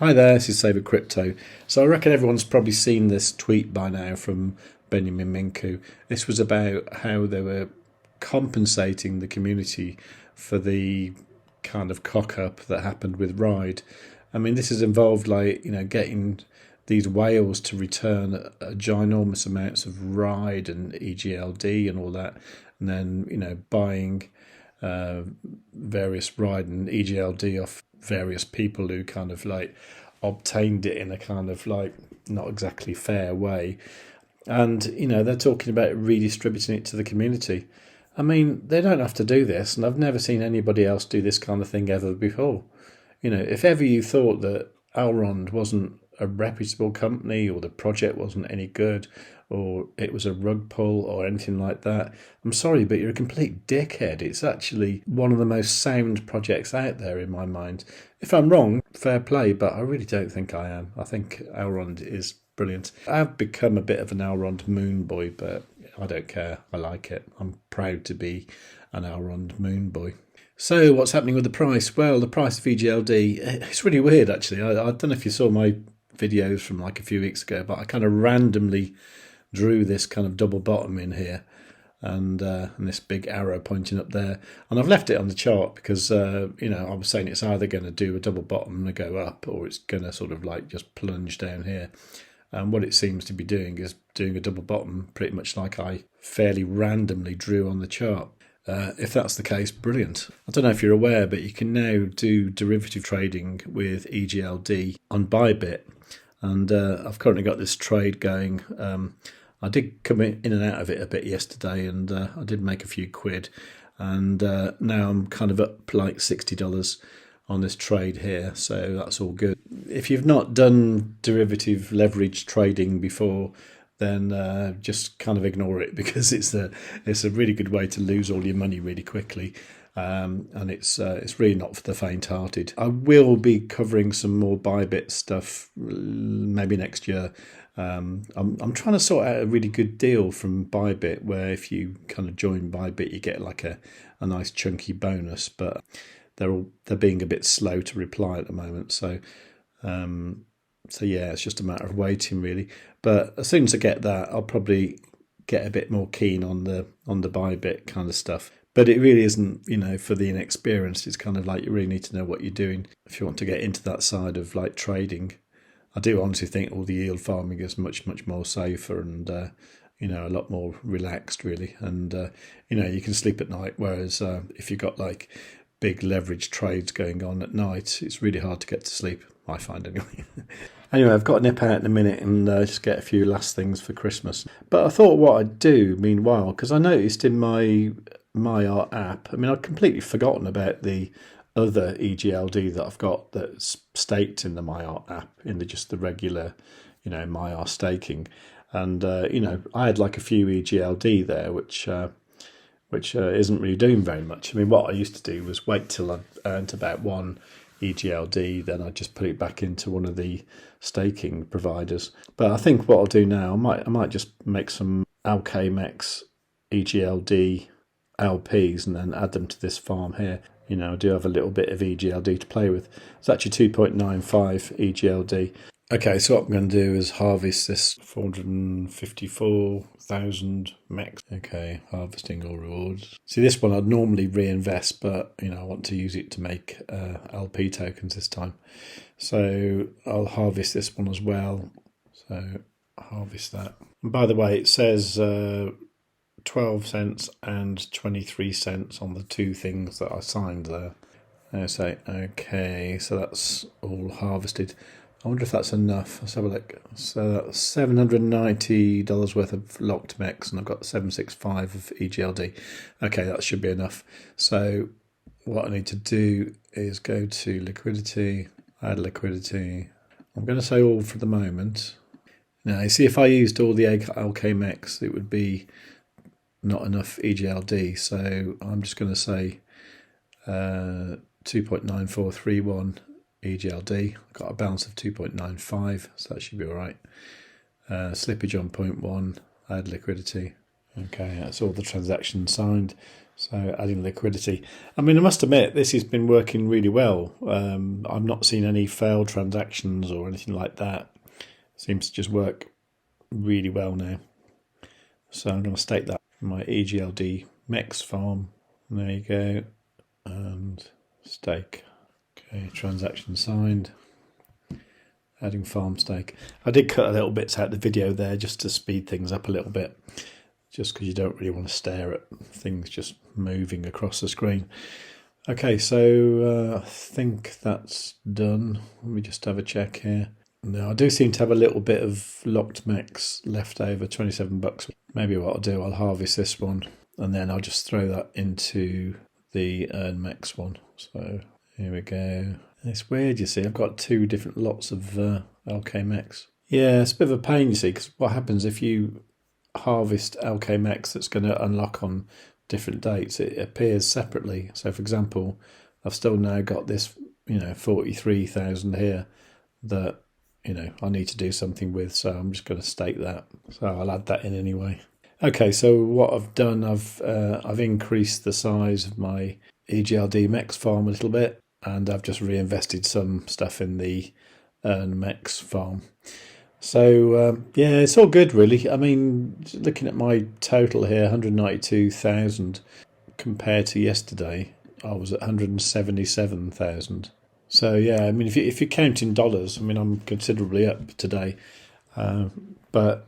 Hi there, this is Savewith Crypto. So I reckon everyone's probably seen this tweet by now from Benjamin Minku. This was about how they were compensating the community for the kind of cock-up that happened with Ride. I mean, this has involved getting these whales to return a ginormous amounts of Ride and EGLD and all that, and then buying various Ride and EGLD off various people who kind of obtained it in a kind of not exactly fair way. And they're talking about redistributing it to the community. I mean, they don't have to do this, and I've never seen anybody else do this kind of thing ever before. If ever you thought that Elrond wasn't a reputable company, or the project wasn't any good, or it was a rug pull or anything like that, I'm sorry, but you're a complete dickhead. It's actually one of the most sound projects out there in my mind. If I'm wrong, fair play, but I really don't think I am. I think Elrond is brilliant. I've become a bit of an Elrond moon boy, but I don't care. I like it. I'm proud to be an Elrond moon boy. So what's happening with the price? Well, the price of EGLD, it's really weird actually. I don't know if you saw my videos from a few weeks ago, but I kind of randomly drew this kind of double bottom in here and this big arrow pointing up there, and I've left it on the chart because I was saying it's either going to do a double bottom and go up, or it's going to sort of just plunge down here. And what it seems to be doing is doing a double bottom, pretty much like I fairly randomly drew on the chart. If that's the case, brilliant. I don't know if you're aware, but you can now do derivative trading with EGLD on ByBit. And I've currently got this trade going. I did come in and out of it a bit yesterday, and I did make a few quid. And now I'm kind of up $60 on this trade here, so that's all good. If you've not done derivative leverage trading before, then just kind of ignore it, because it's a really good way to lose all your money really quickly. And it's really not for the faint-hearted. I will be covering some more ByBit stuff maybe next year. I'm trying to sort out a really good deal from ByBit, where if you kind of join ByBit, you get a nice chunky bonus, but they're being a bit slow to reply at the moment. So yeah, it's just a matter of waiting really. But as soon as I get that, I'll probably get a bit more keen on the ByBit kind of stuff. But it really isn't, for the inexperienced. It's kind of you really need to know what you're doing if you want to get into that side of trading. I do honestly think all the yield farming is much, much more safer and, a lot more relaxed really. And, you can sleep at night. Whereas if you've got big leverage trades going on at night, it's really hard to get to sleep, I find anyway. Anyway, I've got to nip out in a minute and just get a few last things for Christmas. But I thought what I'd do meanwhile, because I noticed in my Maiar app, I'd completely forgotten about the other EGLD that I've got that's staked in the Maiar app, in just the regular, Maiar staking. And, I had a few EGLD there, which isn't really doing very much. What I used to do was wait till I earned about one EGLD, then I'd just put it back into one of the staking providers. But I think what I'll do now, I might just make some LKMEX EGLD LPs and then add them to this farm here. I do have a little bit of EGLD to play with. It's actually 2.95 EGLD. Okay, so what I'm going to do is harvest this 454,000 MEX. Okay, harvesting all rewards. See, this one I'd normally reinvest, but I want to use it to make LP tokens this time. So I'll harvest this one as well. So harvest that. And by the way, it says 12 cents and 23 cents on the two things that I signed there. I say, okay, so that's all harvested. I wonder if that's enough. Let's have a look. So that's $790 worth of locked MEX, and I've got 765 of EGLD. Okay, that should be enough. So what I need to do is go to liquidity, add liquidity. I'm going to say all for the moment. Now, you see, if I used all the LKMEX, it would be not enough EGLD. So I'm just going to say 2.9431 EGLD. I've got a balance of 2.95, so that should be all right. Slippage on 0.1, add liquidity. Okay, that's all the transactions signed. So adding liquidity. I mean, I must admit, this has been working really well. I've not seen any failed transactions or anything like that. Seems to just work really well now. So I'm going to stake that in my EGLD-MEX farm. There you go. And stake. Okay, transaction signed. Adding farm stake. I did cut a little bits out of the video there just to speed things up a little bit. Just because you don't really want to stare at things just moving across the screen. Okay, so I think that's done. Let me just have a check here. Now, I do seem to have a little bit of locked MEX left over, 27 bucks. Maybe what I'll do, I'll harvest this one and then I'll just throw that into the Earn MEX one. So here we go. It's weird, you see, I've got two different lots of LKMEX. Yeah, it's a bit of a pain, you see, because what happens if you harvest LKMEX that's going to unlock on different dates, it appears separately. So for example, I've still now got this 43,000 here that I need to do something with, so I'm just going to stake that. So I'll add that in anyway. Okay, so what I've done, I've increased the size of my EGLD-MEX farm a little bit, and I've just reinvested some stuff in the MEX farm. So, yeah, it's all good, really. I mean, looking at my total here, 192,000 compared to yesterday, I was at 177,000. So, yeah, I mean, if you're counting dollars, I mean, I'm considerably up today. But,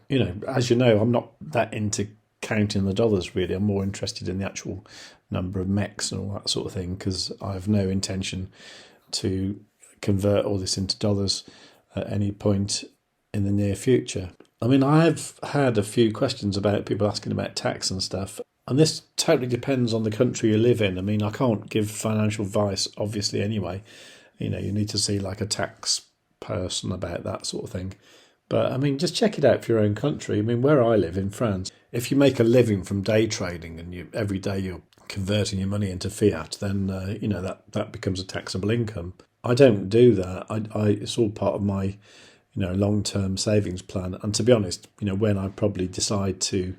as you know, I'm not that into counting the dollars, really. I'm more interested in the actual number of MEX and all that sort of thing, because I have no intention to convert all this into dollars at any point in the near future. I mean, I've had a few questions about people asking about tax and stuff, and this totally depends on the country you live in. I mean, I can't give financial advice, obviously, anyway. You need to see like a tax person about that sort of thing. But I mean, just check it out for your own country. I mean, where I live in France, if you make a living from day trading and every day you're converting your money into fiat, then that becomes a taxable income. I don't do that. It's all part of my long-term savings plan. And to be honest, when I probably decide to,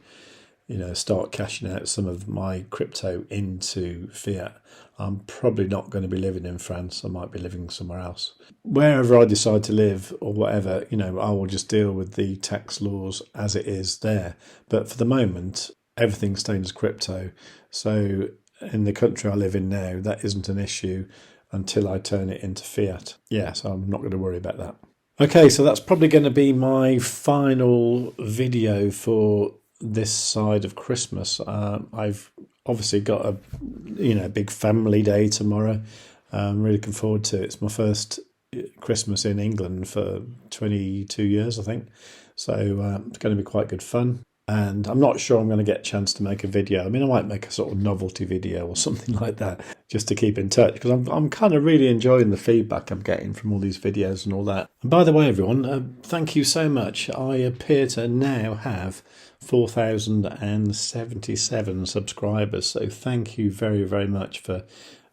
start cashing out some of my crypto into fiat, I'm probably not going to be living in France. I might be living somewhere else. Wherever I decide to live or whatever, I will just deal with the tax laws as it is there. But for the moment, everything's staying as crypto. So in the country I live in now, that isn't an issue until I turn it into fiat. Yeah, so I'm not going to worry about that. Okay, so that's probably going to be my final video for this side of Christmas. I've obviously got a big family day tomorrow. I'm really looking forward to it. It's my first Christmas in England for 22 years, I think. So it's going to be quite good fun. And I'm not sure I'm going to get a chance to make a video. I mean, I might make a sort of novelty video or something like that just to keep in touch, because I'm kind of really enjoying the feedback I'm getting from all these videos and all that. And by the way, everyone, thank you so much. I appear to now have 4,077 subscribers. So thank you very, very much for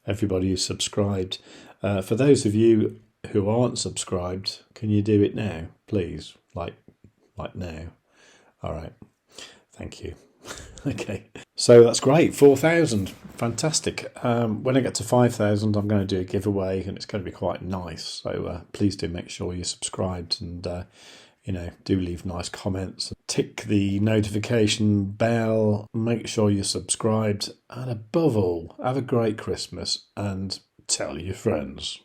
everybody who's subscribed. For those of you who aren't subscribed, can you do it now, please? Like now. All right. Thank you. Okay. So that's great. 4,000. Fantastic. When I get to 5,000, I'm going to do a giveaway and it's going to be quite nice. So please do make sure you're subscribed and, do leave nice comments. Tick the notification bell. Make sure you're subscribed. And above all, have a great Christmas and tell your friends.